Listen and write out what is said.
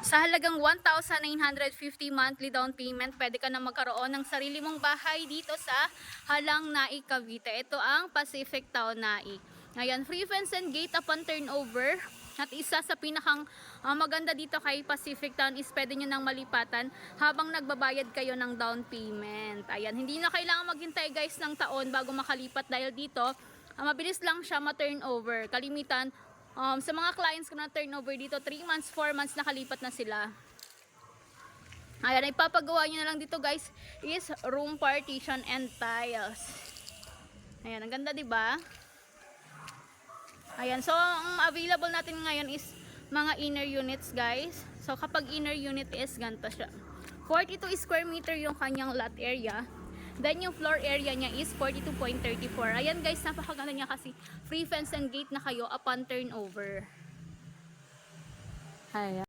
Sa halagang 1,950 monthly down payment, pwede ka na magkaroon ng sarili mong bahay dito sa Halang Nai, Cavite. Ito ang Pacific Town Nai. Ayan, free fence and gate upon turnover. At isa sa pinakang maganda dito kay Pacific Town is pwede nyo nang malipatan habang nagbabayad kayo ng down payment. Ayan, hindi na kailangan maghintay guys ng taon bago makalipat dahil dito mabilis lang siya ma-turnover. Kalimitan, sa mga clients ko na turnover dito, 3 months, 4 months nakalipat na sila. Ayan, ipapagawa nyo na lang dito guys is room partition and tiles. Ayan, ang ganda diba? Ayan, so ang available natin ngayon is mga inner units guys. So kapag inner unit is ganito siya. 42 square meter yung kanyang lot area. Then yung floor area niya is 42.34. Ayan guys, napakaganda niya kasi free fence and gate na kayo upon turnover. Ayan.